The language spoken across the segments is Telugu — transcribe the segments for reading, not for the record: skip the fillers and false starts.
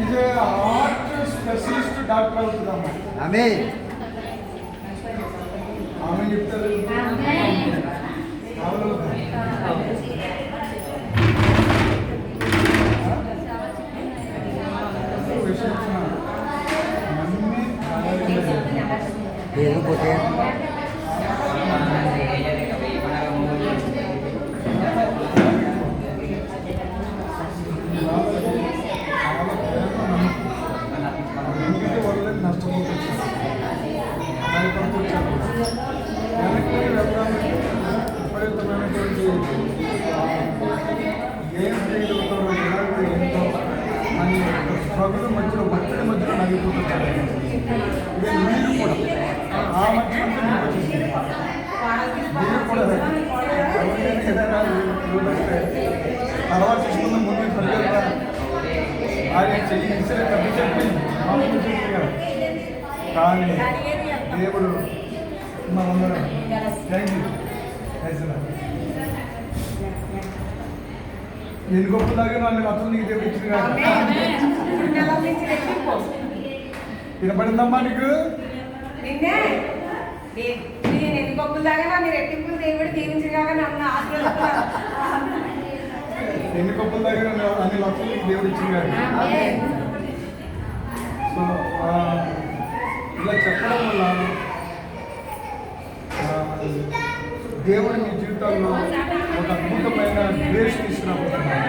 ఇదే హార్ట్ స్పెషలిస్ట్ డాక్టర్ అవుతుందమ్మా. ఆమె ఆమె చెప్తారు. లేకపోతే విపరీతమైనటువంటి గేమ్ క్రీడలతో ఎంతో అని స్ట్రగుల్ మధ్యలో ఒత్తిడి మధ్యలో నలిగిపోతుంటారు. ఇదే మీరు కూడా ఆ మధ్య మీరు కూడా ఏదైనా తర్వాత చూసుకున్న ముందు పరిగెత్తా ఆయన చెయ్యి ఇసరే పెద్ద చెప్పి మామూలు చెప్పారు. కానీ దేవుడు మనందరం థ్యాంక్ యూ. నేను గొప్పలాగే నన్ను అతను నీకు దేవుడు ఇచ్చిన వినపడిందమ్మా నీకు? ఎన్ని గొప్పలాగా నన్ను రెట్టింపులు దేవుడు దీవించగా నన్ను ఎన్ని గొప్పలాగే నన్ను అన్ని లక్షలు నీకు దేవుడు ఇచ్చిన. సో ఇలా చెప్పడం వల్ల దేవుడు మీ జీవితాల్లో ఒక అద్భుతమైన గ్రేస్ తీసుకురాబోతున్నారు.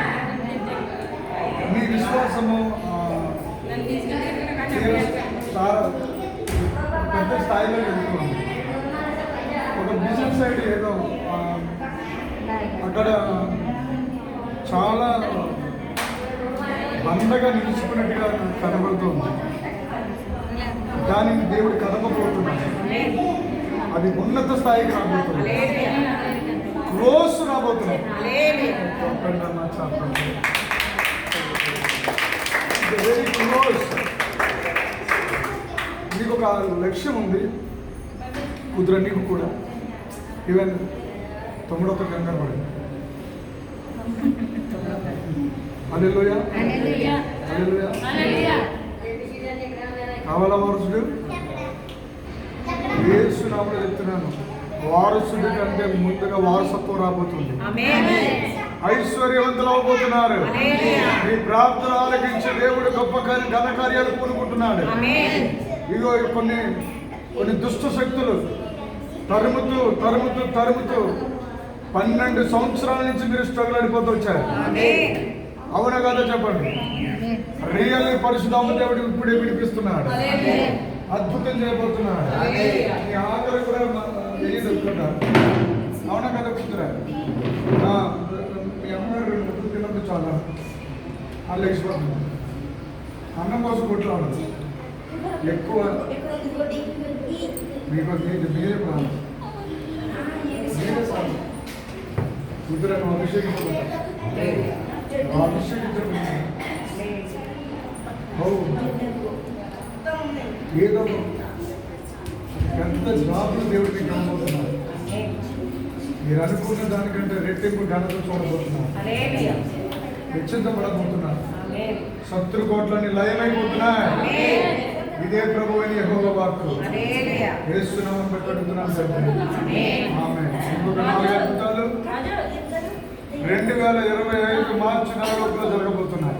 మీ విశ్వాసము పెద్ద స్థాయిలో వెళ్తుంది. ఒక బిజినెస్ సైడ్ ఏదో అక్కడ చాలా బందగా నిలుచుకున్నట్టుగా కనబడుతుంది. దానిని దేవుడు కదపబోతున్నాడు. అది ఉన్నత స్థాయికి రాబోతుంది. క్లోజ్ రాబోతున్నాడు. Very close. నీకు ఒక లక్ష్యం ఉంది, కుదుర నీకు కూడా. ఈవెన్ తమ్ముడు ఒక కంగారు పడింది. హల్లెలూయా హల్లెలూయా. కావాలా వారసుడు? యేసు నామములో చెప్తున్నాను, వారసుడి కంటే ముందుగా వారసత్వం రాబోతుంది. ఐశ్వర్యవంతులు అవబోతున్నారు. మీ ప్రార్థన ఆలకించి దేవుడు గొప్ప ఘన కార్యాలు పూనుకుంటున్నాడు. ఇదిగో కొన్ని దుష్ట శక్తులు తరుముతూ 12 సంవత్సరాల నుంచి మీరు స్ట్రగుల్ ఆడిపోతూ వచ్చారు. అవునా కదా చెప్పండి. రియల్ పరిశుద్ధాత్మ దేవుడు ఇప్పుడే విడిపిస్తున్నాడు. అద్భుతం చేయబోతున్నాడు. మీ ఆకలి కూడా తెలియదుకుంటారు. అవునా కదా కూతురా? మీ అమ్మాయి 2 ముద్దలు తిన్నప్పుడు చాలా వాళ్ళు ఎక్స్పర్ట్. అన్నం కోసం కొట్లో ఉండదు ఎక్కువ. మీకు మీరే ప్రాణం, మీరే సాగు. కూతురను అభిషేకించబోతారు. అభిషేకించబోతున్నారు. ఏదో పెద్ద జాబులు దేవుడిని కనబోతున్నారు. మీరు అనుకున్న దానికంటే రెట్టింపు ఘనత చూడబోతున్నారు. హెచ్చించబడబోతున్నారు. శత్రుకోట్లని లయమైపోతున్నాయి. ఇదే ప్రభు అని యెహోవా వాక్కు. యేసునామమున బట్టి అడుగుతున్నాను తండ్రి. ఆమేన్. ఇంకొక 4 అద్భుతాలు 2025 మార్చి 4 జరగబోతున్నాయి.